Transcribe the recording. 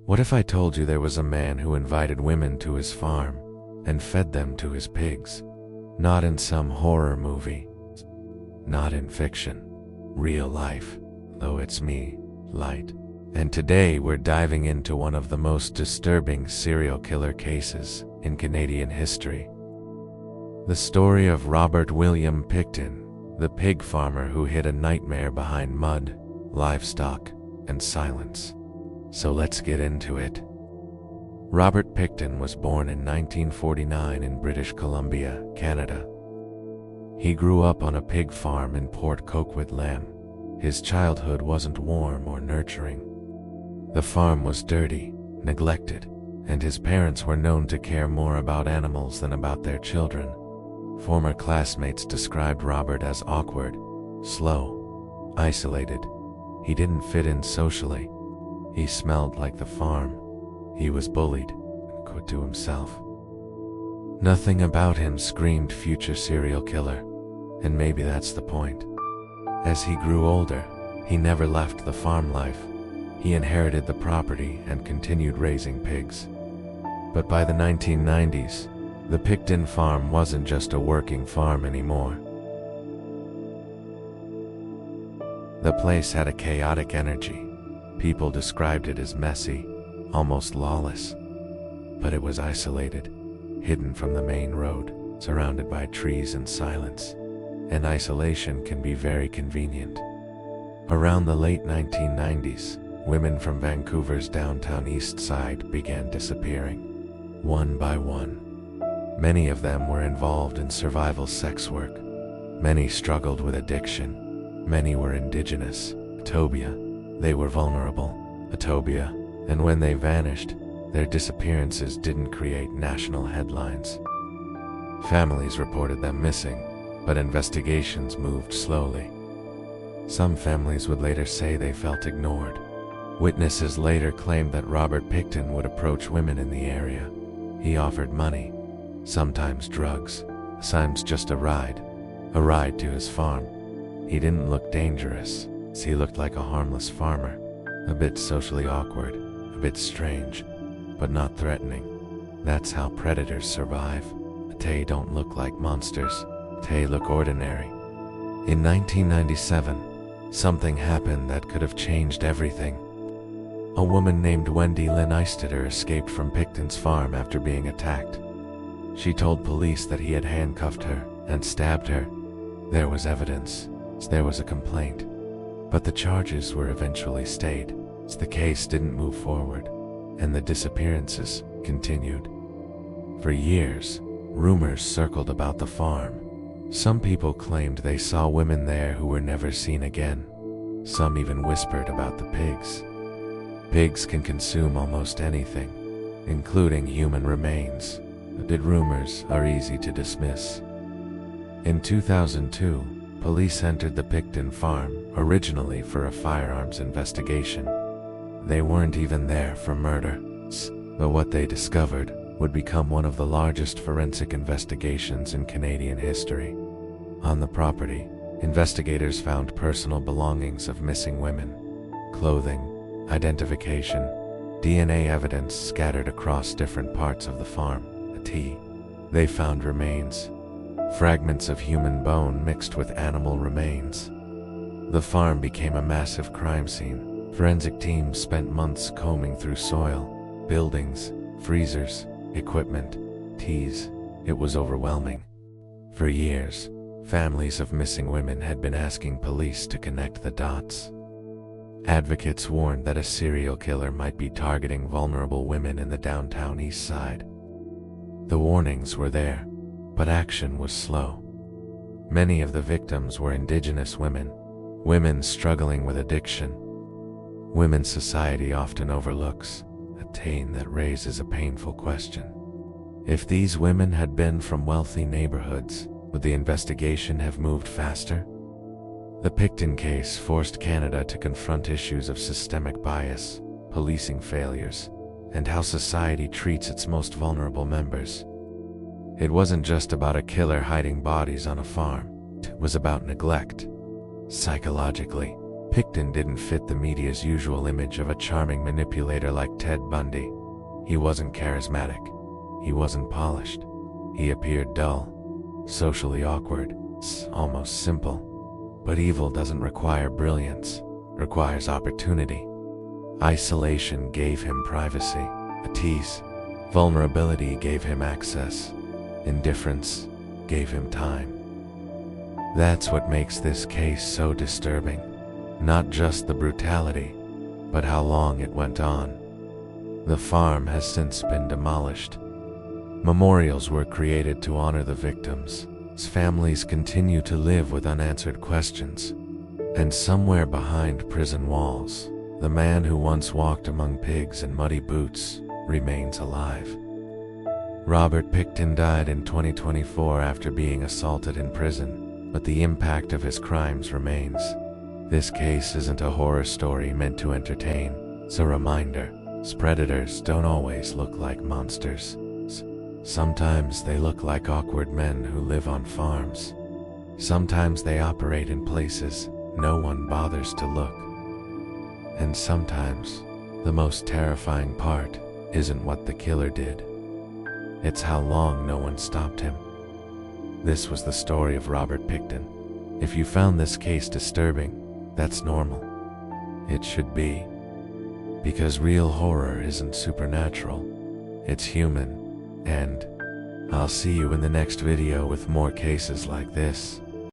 What if I told you there was a man who invited women to his farm and fed them to his pigs? Not in some horror movie, not in fiction, real life, though it's me, Light. And today we're diving into one of the most disturbing serial killer cases in Canadian history. The story of Robert William Pickton, the pig farmer who hid a nightmare behind mud, livestock, and silence. So let's get into it. Robert Pickton was born in 1949 in British Columbia, Canada. He grew up on a pig farm in Port Coquitlam. His childhood wasn't warm or nurturing. The farm was dirty, neglected, and his parents were known to care more about animals than about their children. Former classmates described Robert as awkward, slow, isolated. He didn't fit in socially. He smelled like the farm. He was bullied and quit to himself. Nothing about him screamed future serial killer, and maybe that's the point. As he grew older, he never left the farm life. He inherited the property and continued raising pigs. But by the 1990s, the Pickton farm wasn't just a working farm anymore. The place had a chaotic energy. People described it as messy, almost lawless. But it was isolated, hidden from the main road, surrounded by trees and silence. And isolation can be very convenient. Around the late 1990s, women from Vancouver's downtown Eastside began disappearing, one by one. Many of them were involved in survival sex work. Many struggled with addiction. Many were indigenous, Atobia. They were vulnerable, Atobia, and when they vanished, their disappearances didn't create national headlines. Families reported them missing, but investigations moved slowly. Some families would later say they felt ignored. Witnesses later claimed that Robert Pickton would approach women in the area. He offered money, sometimes drugs, sometimes just a ride to his farm. He didn't look dangerous, he looked like a harmless farmer, a bit socially awkward, a bit strange, but not threatening. That's how predators survive. They don't look like monsters, they look ordinary. In 1997, something happened that could have changed everything. A woman named Wendy Lynn Eistetter escaped from Pickton's farm after being attacked. She told police that he had handcuffed her and stabbed her. There was evidence. There was a complaint. But the charges were eventually stayed. The case didn't move forward, and the disappearances continued. For years, rumors circled about the farm. Some people claimed they saw women there who were never seen again. Some even whispered about the pigs. Pigs can consume almost anything, including human remains, but rumors are easy to dismiss. In 2002, police entered the Pickton farm, originally for a firearms investigation. They weren't even there for murder, but what they discovered would become one of the largest forensic investigations in Canadian history. On the property, investigators found personal belongings of missing women, clothing, identification, DNA evidence scattered across different parts of the farm. They found remains, fragments of human bone mixed with animal remains. The farm became a massive crime scene. Forensic teams spent months combing through soil, buildings, freezers, equipment, teas. It was overwhelming. For years, families of missing women had been asking police to connect the dots. Advocates warned that a serial killer might be targeting vulnerable women in the downtown Eastside. The warnings were there, but action was slow. Many of the victims were indigenous women, women struggling with addiction. Women society often overlooks, a tane that raises a painful question. If these women had been from wealthy neighborhoods, would the investigation have moved faster? The Pickton case forced Canada to confront issues of systemic bias, policing failures, and how society treats its most vulnerable members. It wasn't just about a killer hiding bodies on a farm. It was about neglect. Psychologically, Pickton didn't fit the media's usual image of a charming manipulator like Ted Bundy. He wasn't charismatic. He wasn't polished. He appeared dull, socially awkward, almost simple. But evil doesn't require brilliance, requires opportunity. Isolation gave him privacy, a tease. Vulnerability gave him access. Indifference gave him time. That's what makes this case so disturbing. Not just the brutality, but how long it went on. The farm has since been demolished. Memorials were created to honor the victims. Families continue to live with unanswered questions. And somewhere behind prison walls, the man who once walked among pigs and muddy boots remains alive. Robert Pickton died in 2024 after being assaulted in prison, but the impact of his crimes remains. This case isn't a horror story meant to entertain. It's a reminder. Predators don't always look like monsters. Sometimes they look like awkward men who live on farms. Sometimes they operate in places no one bothers to look. And sometimes the most terrifying part isn't what the killer did. It's how long no one stopped him. This was the story of Robert Pickton. If you found this case disturbing, that's normal. It should be. Because real horror isn't supernatural, it's human. And I'll see you in the next video with more cases like this.